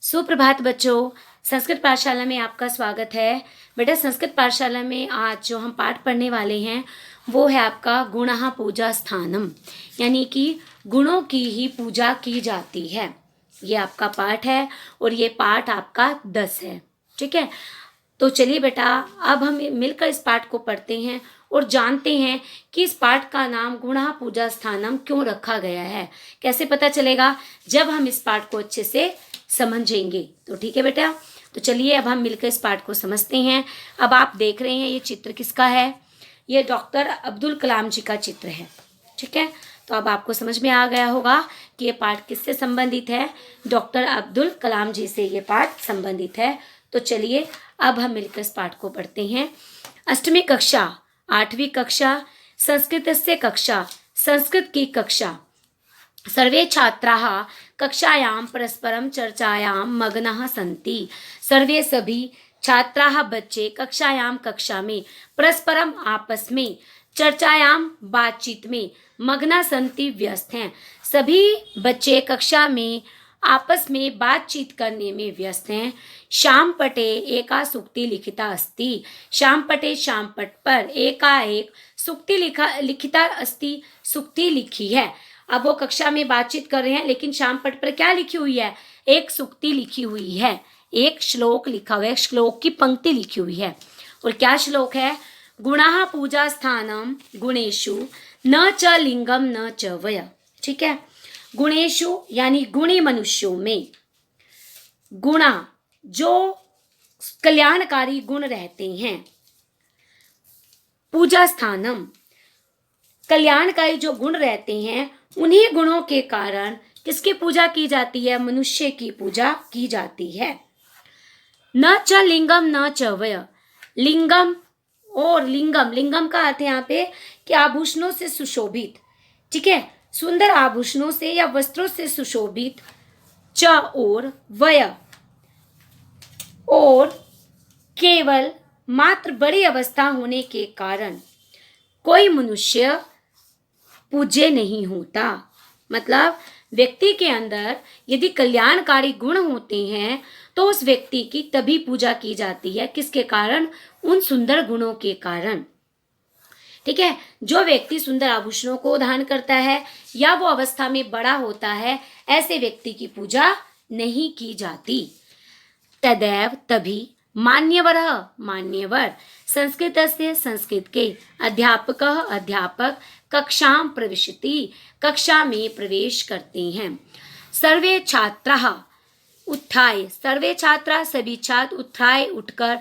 सुप्रभात बच्चों, संस्कृत पाठशाला में आपका स्वागत है। बेटा, संस्कृत पाठशाला में आज जो हम पाठ पढ़ने वाले हैं वो है आपका गुणः पूजा स्थानम, यानी कि गुणों की ही पूजा की जाती है। ये आपका पाठ है और ये पाठ आपका 10 है। ठीक है, तो चलिए बेटा, अब हम मिलकर इस पाठ को पढ़ते हैं और जानते हैं कि इस पाठ का नाम गुणः पूजा स्थानम क्यों रखा गया है। कैसे पता चलेगा? जब हम इस पाठ को अच्छे से समझेंगे। तो ठीक है बेटा, तो चलिए अब हम मिलकर इस पाठ को समझते हैं। अब आप देख रहे हैं ये चित्र किसका है? ये डॉक्टर अब्दुल कलाम जी का चित्र है। ठीक है, तो अब आपको समझ में आ गया होगा कि ये पाठ किससे संबंधित है। डॉक्टर अब्दुल कलाम जी से ये पाठ संबंधित है। तो चलिए अब हम मिलकर इस पाठ को पढ़ते हैं। अष्टमी कक्षा, 8वीं कक्षा, संस्कृतस्य कक्षा, संस्कृत की कक्षा। सर्वे छात्राः कक्षायां परस्परं चर्चायां मग्नाः सन्ति। सर्वे सभी छात्राः बच्चे कक्षा में परस्परम आपस में चर्चायां बातचीत में मग्ना सन्ति व्यस्त हैं। सभी बच्चे कक्षा में आपस में बातचीत करने में व्यस्त हैं। श्याम पटे एका सूक्ति लिखिता अस्ति। श्याम पटे, श्याम पट पर एका एक सूक्ति लिखिता अस्ति, सूक्ति लिखी है। अब वो कक्षा में बातचीत कर रहे हैं, लेकिन श्याम पट पर क्या लिखी हुई है? एक सूक्ति लिखी हुई है, एक श्लोक लिखा हुआ है, श्लोक की पंक्ति लिखी हुई है। और क्या श्लोक है? गुणः पूजा स्थानम गुणेषु न च लिंगम न च वय। ठीक है, गुणेषु यानी गुणी मनुष्यों में, गुणा जो कल्याणकारी गुण रहते हैं, पूजा स्थानम कल्याणकारी जो गुण रहते हैं, उन्हीं गुणों के कारण किसकी पूजा की जाती है? मनुष्य की पूजा की जाती है। न च लिंगम न च वय। लिंगम और लिंगम, लिंगम का अर्थ है यहाँ पे कि आभूषणों से सुशोभित। ठीक है, सुंदर आभूषणों से या वस्त्रों से सुशोभित। च और वय, और केवल मात्र बड़ी अवस्था होने के कारण कोई मनुष्य पूज्य नहीं होता। मतलब व्यक्ति के अंदर यदि कल्याणकारी गुण होते हैं तो उस व्यक्ति की तभी पूजा की जाती है। किसके कारण? उन सुंदर गुणों के कारण। ठीक है, जो व्यक्ति सुंदर आभूषणों को धारण करता है या वो अवस्था में बड़ा होता है, ऐसे व्यक्ति की पूजा नहीं की जाती। तदैव तभी मान्यवरः मान्यवर, संस्कृतस्य संस्कृत के, अध्यापकः अध्यापक कक्षां प्रविशति कक्षा में प्रवेश करते हैं। सर्वे छात्राः उत्थाय, सर्वे छात्रा सभी छात्र उत्थाय उठकर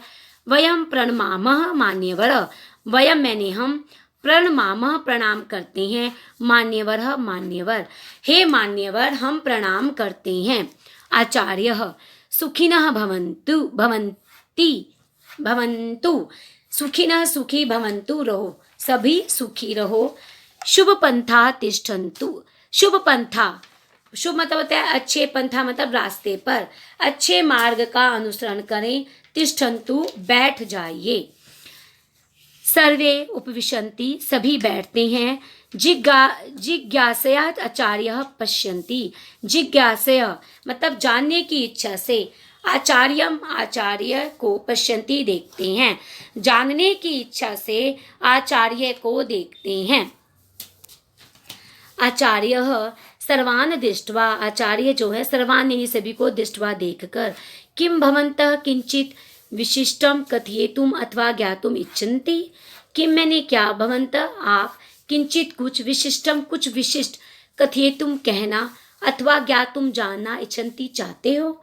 वयम प्रणमामः मान्यवर, वयम मैंने हम, प्रणमामः प्रणाम करते हैं, मान्यवरः मान्यवर, हे मान्यवर हम प्रणाम करते हैं। आचार्यः सुखिनः भवन्तु भवन्तु, सुखिनः सुखी भवन्तु रहो, सभी सुखी रहो। शुभ पंथा तिष्ठन्तु, शुभ पंथा, शुभ मतलब होता है अच्छे, पंथा मतलब रास्ते पर, अच्छे मार्ग का अनुसरण करें। तिष्ठन्तु बैठ जाइए। सर्वे उपविशन्ति, सभी बैठते हैं। जिज्ञासया आचार्यः पश्यन्ति, जिज्ञासया मतलब जानने की इच्छा से, आचार्यम आचार्य को, पश्यन्ति देखते हैं, जानने की इच्छा से आचार्य को देखते हैं। आचार्य सर्वान दृष्ट्वा, आचार्य जो है सर्वान यानी सभी को, दृष्ट्वा देखकर, किम भवन्तः किंचित विशिष्टम कथयितुम अथवा ज्ञातुम इच्छन्ति। किम मैंने क्या, भवन्तः आप, किंचित कुछ, विशिष्टम कुछ विशिष्ट, कथयितुम कहना, अथवा ज्ञातुम जानना, इच्छन्ति चाहते हो।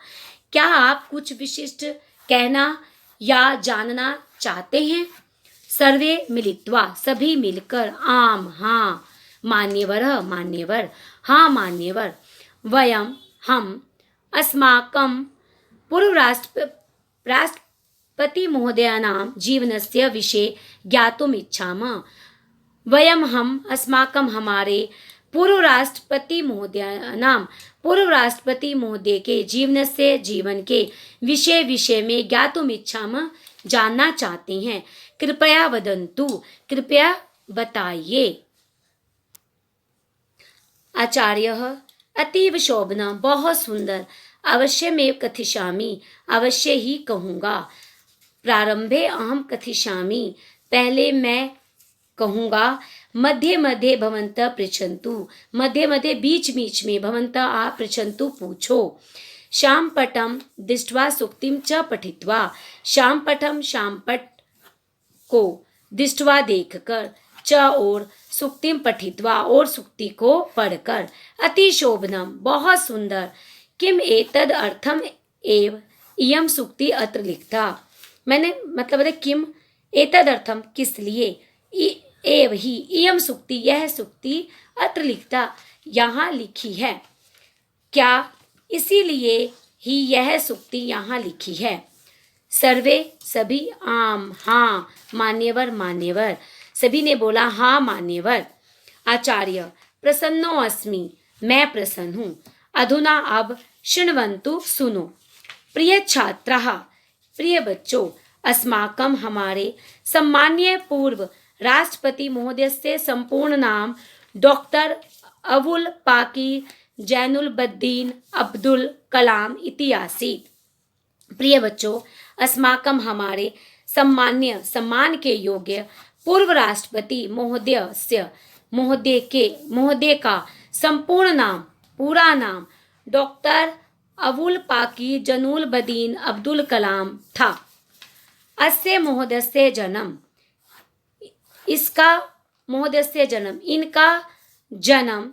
क्या आप कुछ विशिष्ट कहना या जानना चाहते हैं? सर्वे मिलित्वा, सभी मिलकर, आम हाँ, मान्यवर मान्यवर, हाँ मान्यवर, वयम हम, अस्माकं पूर्व राष्ट्रपति महोदयानां जीवनस्य विषये ज्ञातुम इच्छामः। वयम हम, अस्माकं हमारे, पूर्व राष्ट्रपति महोदय के जीवनस्य जीवन के विषय में ज्ञातुम इच्छामः जानना चाहते हैं। कृपया वदन्तु, कृपया बताइए। आचार्य अतीव शोभना, बहुत सुंदर, अवश्यमेव कथिष्यामि, अवश्य ही कहूँगा। प्रारंभे अहम कथिष्यामि, पहले मैं कहूँगा। मध्ये मध्ये भवन्तः पृच्छन्तु, मध्ये मध्ये बीच बीच में भवन्तः आप पृच्छन्तु पूछो। श्याम पटम दृष्ट्वा सूक्तिम च पठित्वा, श्याम पटम श्याम पट को दृष्ट्वा देखकर, च और सूक्तिम पठित्वा और सूक्ति को पढ़कर, अति शोभनम बहुत सुंदर, किम एतद अर्थम एव इयम सूक्ति अत्र लिखता। मैंने मतलब है किम एतद अर्थम किस लिए, एव ही इयम सूक्ति यह सूक्ति अत्र लिखता यहाँ लिखी है, क्या इसीलिए ही यह सूक्ति यहाँ लिखी है। सर्वे सभी आम हाँ मान्यवर मान्यवर, सभी ने बोला हाँ मान्यवर। आचार्य प्रसन्नो अस्मि, मैं प्रसन्न हूँ। अधुना अब शृण्वन्तु सुनो। प्रिय छात्राः, प्रिय बच्चों, अस्माकं हमारे सम्मान्य पूर्व राष्ट्रपति महोदय से संपूर्ण नाम डॉक्टर अबुल पाकीर जैनुलबद्दीन अब्दुल कलाम इति आसीत्। प्रिय बच्चों, अस्माकं हमारे सम्मान के योग्य पूर्व राष्ट्रपति महोदय का संपूर्ण नाम पूरा नाम डॉक्टर अबुल पाकीर जैनुलबद्दीन अब्दुल कलाम था। अस्य महोदयस्य जन्म, इसका महोदयस्य जन्म, इनका जन्म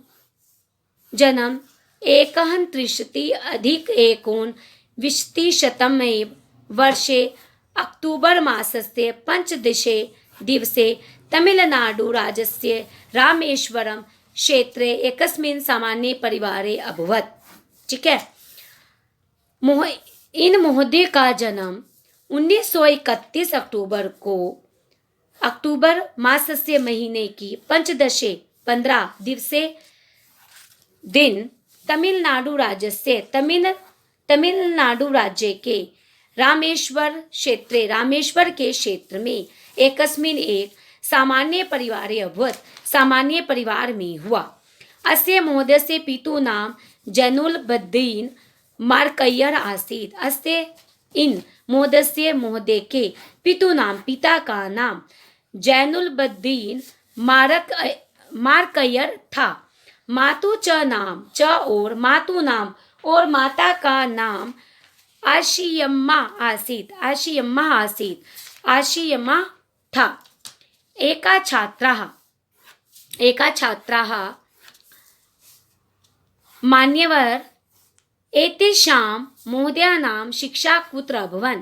1939 वर्षे अक्टूबर मासस्य 5 दिवसे तमिलनाडु राज्यस्य रामेश्वरम क्षेत्रे एकस्मिन् सामान्य परिवारे अभवत्। ठीक है, इन महोदय का जन्म 1931 अक्टूबर को, अक्टूबर मासस्य महीने की 15 दिवसे दिन तमिलनाडु राज्य के रामेश्वर के क्षेत्र में एकस्मिन् एक सामान्य परिवारे अभवत्, सामान्य परिवार में हुआ। अस्य महोदय से पितु नाम जैनुलबद्दीन मार्कय्यर आसीत्। अस्य इन महोदय के पितु नाम, पिता का नाम जैनुलबद्दीन मार्कय्यर था। मातु च नाम, च और मातु नाम और माता का नाम आशियम्मा था। एका छात्राः मान्यवर एतेषां महोदयानां शिक्षा कुत्र अभवन्।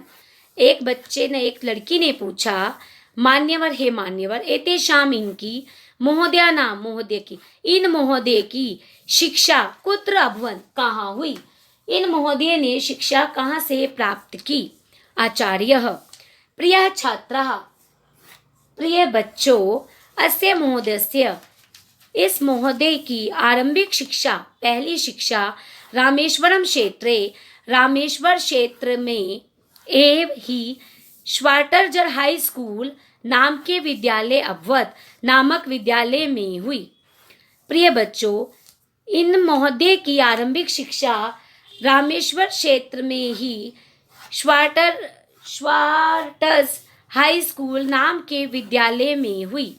एक बच्चे ने, एक लड़की ने पूछा, मान्यवर हे मान्यवर, एतेषां इनकी, महोदयानां इन महोदय की शिक्षा कुत्र अभवन् कहाँ हुई, इन महोदय ने शिक्षा कहाँ से प्राप्त की। आचार्यः प्रिय छात्राः, प्रिय बच्चों, अस्य महोदयस्य, इस महोदय की आरंभिक शिक्षा, पहली शिक्षा रामेश्वर क्षेत्र में एव ही श्वार्टर्जर हाई स्कूल नाम के विद्यालय अभवत नामक विद्यालय में हुई। प्रिय बच्चों, इन महोदय की आरंभिक शिक्षा रामेश्वर क्षेत्र में ही श्वार्टर्ज हाई स्कूल नाम के विद्यालय में हुई।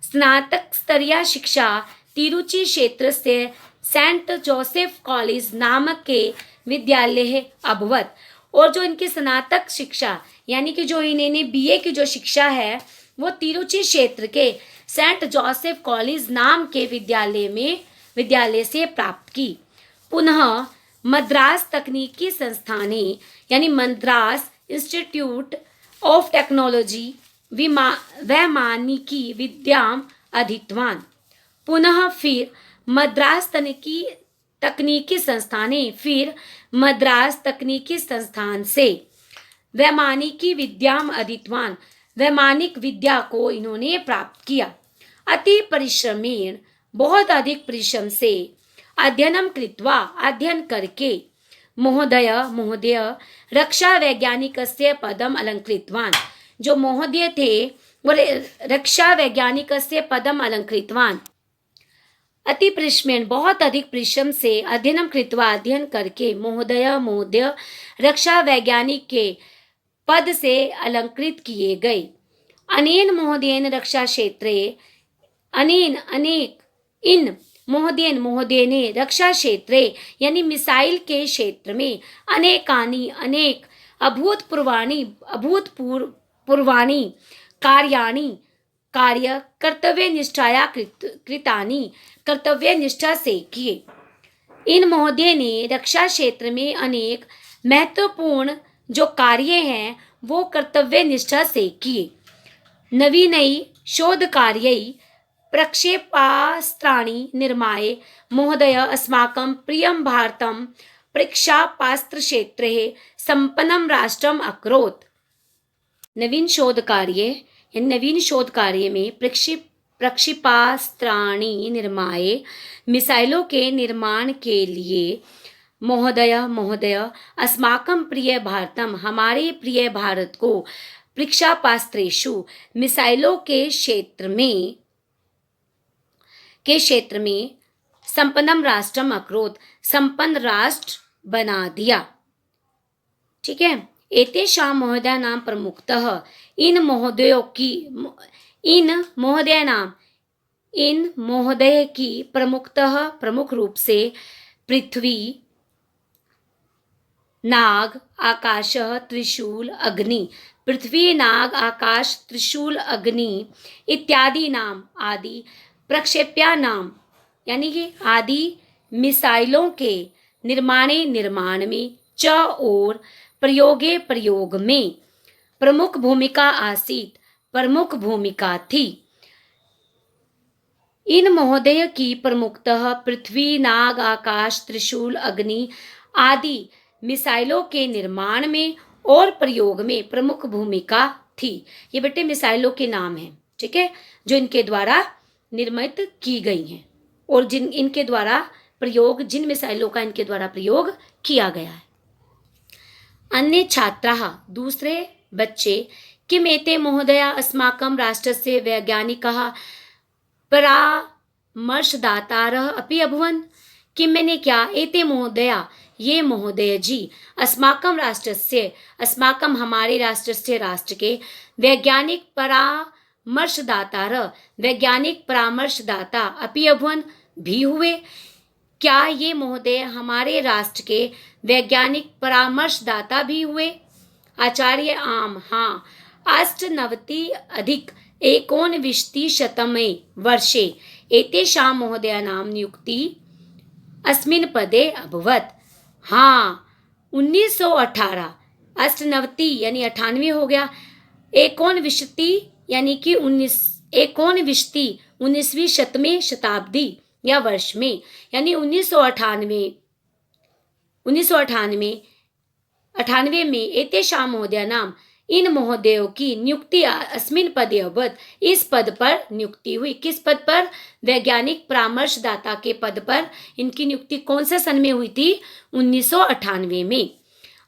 स्नातक स्तरीय शिक्षा तिरुचि क्षेत्र से सेंट जोसेफ कॉलेज नामक के विद्यालय अभवत। और जो इनकी स्नातक शिक्षा यानी कि जो इन्होंने बीए की जो शिक्षा है वो तिरुचि क्षेत्र के सेंट जोसेफ कॉलेज नाम के विद्यालय से प्राप्त की। पुनः मद्रास तकनीकी संस्थाने यानी मद्रास इंस्टीट्यूट ऑफ टेक्नोलॉजी वैमानिकी विद्याम अधीतवान। पुनः फिर मद्रास तकनीकी संस्थान से वैमानिकी विद्याम अधीतवान, वैमानिक विद्या को इन्होंने प्राप्त किया। अति परिश्रमेण, बहुत अधिक परिश्रम से, अध्ययन करके, महोदय रक्षा वैज्ञानिकस्य पदम अलंकृतवान। जो महोदय थे वो रक्षा वैज्ञानिकस्य पदम अलंकृतवान। अति परिश्रमेण बहुत अधिक परिश्रम से अध्ययनम कृत्वा अध्ययन करके महोदय रक्षा वैज्ञानिक के पद से अलंकृत किए गए। अनेन महोदयेन रक्षा क्षेत्रे अनेन अनेक इन महोदय ने रक्षा क्षेत्रे यानी मिसाइल के क्षेत्र में अनेक अभूतपूर्वाणि कार्याणि कार्य कर्तव्य निष्ठाया कृतानि कर्तव्य निष्ठा से किए। इन महोदय ने रक्षा क्षेत्र में अनेक महत्वपूर्ण जो कार्य हैं वो कर्तव्य निष्ठा से किए। नवीनई शोध कार्यै प्रक्षेपास्त्राणि निर्माय महोदय अस्माकं प्रियं भारतं प्रक्षेपास्त्रक्षेत्रे संपन्नं राष्ट्रम् अकरोत्। नवीन शोध कार्य में प्रक्षेपास्त्राणि निर्माय मिसाइलों के निर्माण के लिए महोदय अस्माकं प्रिय भारतम हमारे प्रिय भारत को प्रक्षेपास्त्रेषु मिसाइलों के क्षेत्र में संपन्नम राष्ट्रम अकरोत् संपन्न राष्ट्र बना दिया। ठीक है। एतेषां महोदयानां प्रमुखतः इन महोदय की प्रमुख रूप से पृथ्वी, नाग, आकाश, त्रिशूल, अग्नि, पृथ्वी, नाग, आकाश, त्रिशूल, अग्नि इत्यादि नाम आदि प्रक्षेप्या नाम यानी कि आदि मिसाइलों के निर्माण में च और प्रयोग में प्रमुख भूमिका थी। इन महोदय की प्रमुखतः पृथ्वी, नाग, आकाश, त्रिशूल, अग्नि आदि मिसाइलों के निर्माण में और प्रयोग में प्रमुख भूमिका थी। ये बेटे मिसाइलों के नाम हैं, ठीक है, जो इनके द्वारा निर्मित की गई हैं और जिन मिसाइलों का इनके द्वारा प्रयोग किया गया है। अन्य छात्राः दूसरे बच्चे किम एते महोदया अस्माकं राष्ट्रस्य वैज्ञानिकाः परामर्शदातारः अपि अभवन्। किम मैंने क्या एते महोदया ये महोदय जी अस्माकं हमारे राष्ट्र के वैज्ञानिक परामर्शदाता अपि अभवन् भी हुए। क्या ये महोदय हमारे राष्ट्र के वैज्ञानिक परामर्शदाता भी हुए? आचार्य आम हाँ। 98 अधिक 19 वर्षे एतेषां महोदयानां नियुक्ति अस्मिन् पदे अभवत्। हाँ, 1918 98 यानी 98 हो गया, 19 यानी कि 19वीं शताब्दी या वर्ष में यानी 1998 में एतेषां महोदयानां इन महोदयों की नियुक्ति अस्मिन् पदे अभवत् इस पद पर नियुक्ति हुई। किस पद पर? वैज्ञानिक परामर्शदाता के पद पर इनकी नियुक्ति कौन से सन में हुई थी? 1998 में।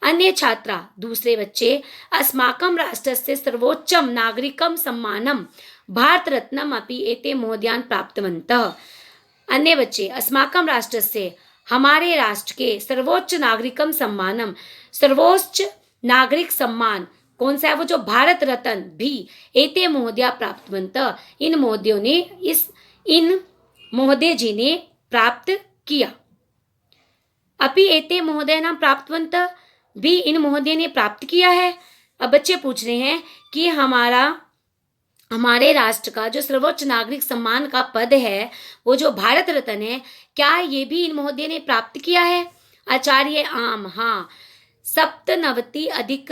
अन्य छात्रा दूसरे बच्चे अस्माकं राष्ट्रस्य सर्वोच्चम नागरिकम सम्मानम भारत रत्नम अपि एते महोदयान् प्राप्तवन्तः। अन्य बच्चे अस्माकं राष्ट्रस्य हमारे राष्ट्र के सर्वोच्च नागरिक सम्मान कौन सा है? वो जो भारत रत्न भी एते महोदया प्राप्तवन्तः इन महोदय जी ने प्राप्त किया। अपि एते महोदय नाम प्राप्तवन्तः भी इन महोदय ने प्राप्त किया है। अब बच्चे पूछ रहे हैं कि हमारे राष्ट्र का जो सर्वोच्च नागरिक सम्मान का पद है वो जो भारत रत्न है, क्या ये भी इन महोदय ने प्राप्त किया है? आचार्य आम हाँ। 97 अधिक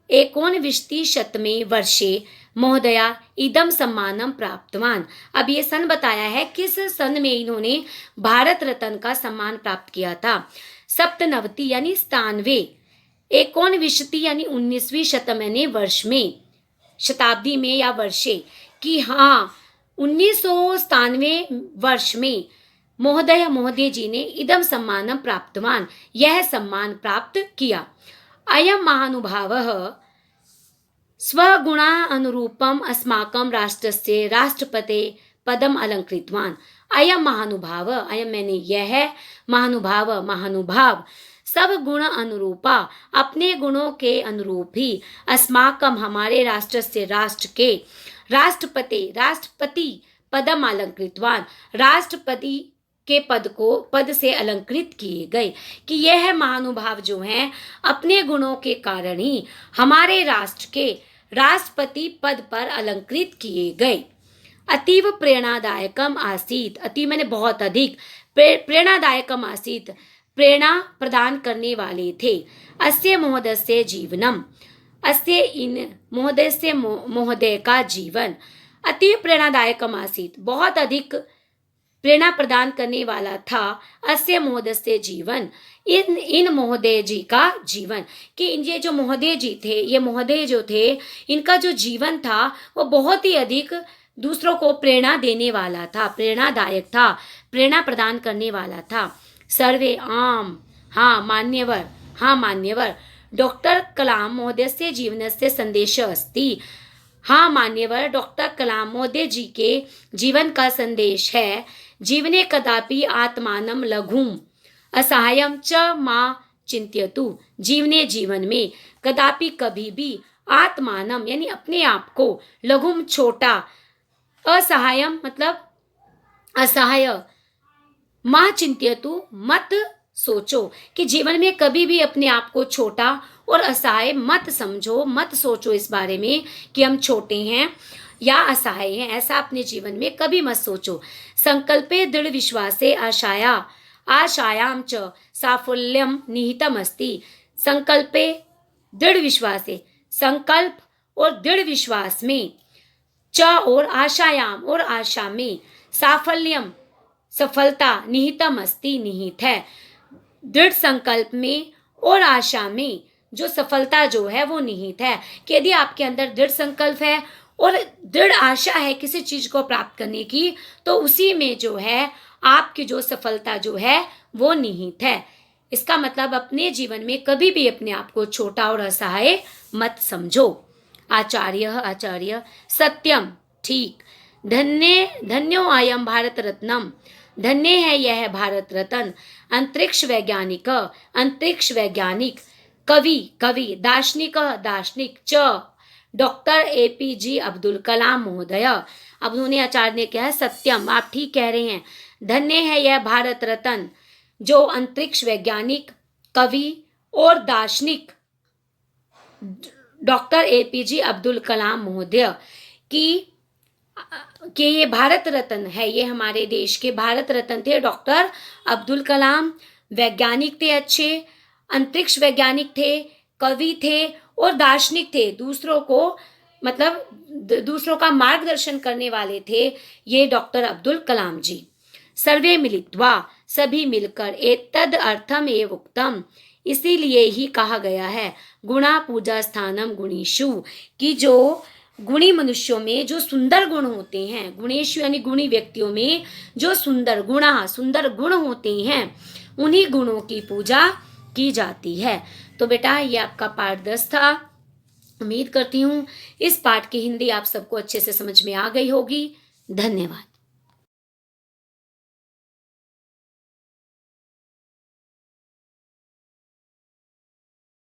19 वर्षे महोदया इदम सम्मानम प्राप्तवान। अब ये सन बताया है किस सन में इन्होंने भारत रत्न का सम्मान प्राप्त किया था। 97 यानी 97, 19 यानी 19वीं शताब्दी में या वर्षे कि हाँ 1997 वर्ष में महोदय जी ने इदम सम्मानम प्राप्तवान यह सम्मान प्राप्त किया। अयम महानुभावः स्वगुणा अनुरूपम अस्माकं राष्ट्रस्य राष्ट्रपते पदम अलंकृतवान। अयम महानुभाव, अयम मैंने यह है, महानुभाव महानुभाव, सब गुण अनुरूपा, अपने गुणों के अनुरूप ही, अस्माकम हमारे राष्ट्र से राष्ट्र के, राष्ट्रपति पदम अलंकृतवान, राष्ट्रपति के पद से अलंकृत किए गए, कि यह महानुभाव जो हैं अपने गुणों के कारण ही हमारे राष्ट्र के राष्ट्रपति पद पर अलंकृत किए गए। अतीव प्रेरणादायकम आसीत, अति मैंने बहुत अधिक, प्रेरणादायकम आसीत प्रेरणा प्रदान करने वाले थे। अस्य महोदयस्य जीवनम, अस्य इन महोदयस्य महोदय का जीवन, अति प्रेरणादायकम आसीत बहुत अधिक प्रेरणा प्रदान करने वाला था। अस्य महोदयस्य जीवन, इन महोदय जी का जीवन, कि ये जो महोदय जी थे, ये महोदय जो थे, इनका जो जीवन था वो बहुत ही अधिक दूसरों को प्रेरणा देने वाला था, प्रेरणादायक था, प्रेरणा प्रदान करने वाला था। सर्वे आम, हाँ मान्यवर, हाँ मान्यवर, डॉक्टर कलाम महोदयस्य जीवनस्य संदेशः अस्ति, हाँ मान्यवर, डॉक्टर कलाम महोदय जी के जीवन का संदेश है। जीवने कदापि आत्मानं लघुम असहायम च मा चिंत्यतु, जीवने जीवन में, कदापि कभी भी, आत्मानम यानी अपने आप को, लघुम छोटा, असहायम मतलब असहाय, मा चिंत्यतु मत सोचो, कि जीवन में कभी भी अपने आप को छोटा और असहाय मत समझो, मत सोचो इस बारे में कि हम छोटे हैं या असहाय हैं, ऐसा अपने जीवन में कभी मत सोचो। संकल्पे दृढ़ विश्वासे आशायाम च साफल्यम निहितम अस्ति, संकल्पे दृढ़ विश्वासे, संकल्प और दृढ़ विश्वास में, च और आशायाम और आशा में, साफल्यम सफलता, निहितम अस्ति निहित है। दृढ़ संकल्प में और आशा में जो सफलता जो है वो निहित है, कि यदि आपके अंदर दृढ़ संकल्प है और दृढ़ आशा है किसी चीज को प्राप्त करने की, तो उसी में जो है आपकी जो सफलता जो है वो निहित है। इसका मतलब अपने जीवन में कभी भी अपने आप को छोटा और असहाय मत समझो। आचार्य सत्यम, ठीक, धन्यो अयम भारत रत्नम, धन्य है यह भारत रत्न, अंतरिक्ष वैज्ञानिक, कवि, दार्शनिक च डॉक्टर APJ अब्दुल कलाम महोदय। अब उन्होंने आचार्य ने कहा सत्यम, आप ठीक कह रहे हैं, धन्य है यह भारत रत्न, जो अंतरिक्ष वैज्ञानिक, कवि और दार्शनिक डॉक्टर APJ अब्दुल कलाम महोदय कि ये भारत रत्न है, ये हमारे देश के भारत रत्न थे डॉक्टर अब्दुल कलाम। वैज्ञानिक थे अच्छे, अंतरिक्ष वैज्ञानिक थे, कवि थे और दार्शनिक थे, दूसरों को मतलब दूसरों का मार्गदर्शन करने वाले थे ये डॉक्टर अब्दुल कलाम जी। सर्वे मिलित्वा, सभी मिलकर, एतद अर्थम एव उक्तम, इसीलिए ही कहा गया है, गुणा पूजा स्थानम गुणीषु, कि जो गुणी मनुष्यों में जो सुंदर गुण होते हैं, गुणेशु यानी गुणी व्यक्तियों में जो सुंदर गुण होते हैं, उन्हीं गुणों की पूजा की जाती है। तो बेटा ये आपका पाठ 10 था। उम्मीद करती हूँ इस पाठ की हिंदी आप सबको अच्छे से समझ में आ गई होगी। धन्यवाद।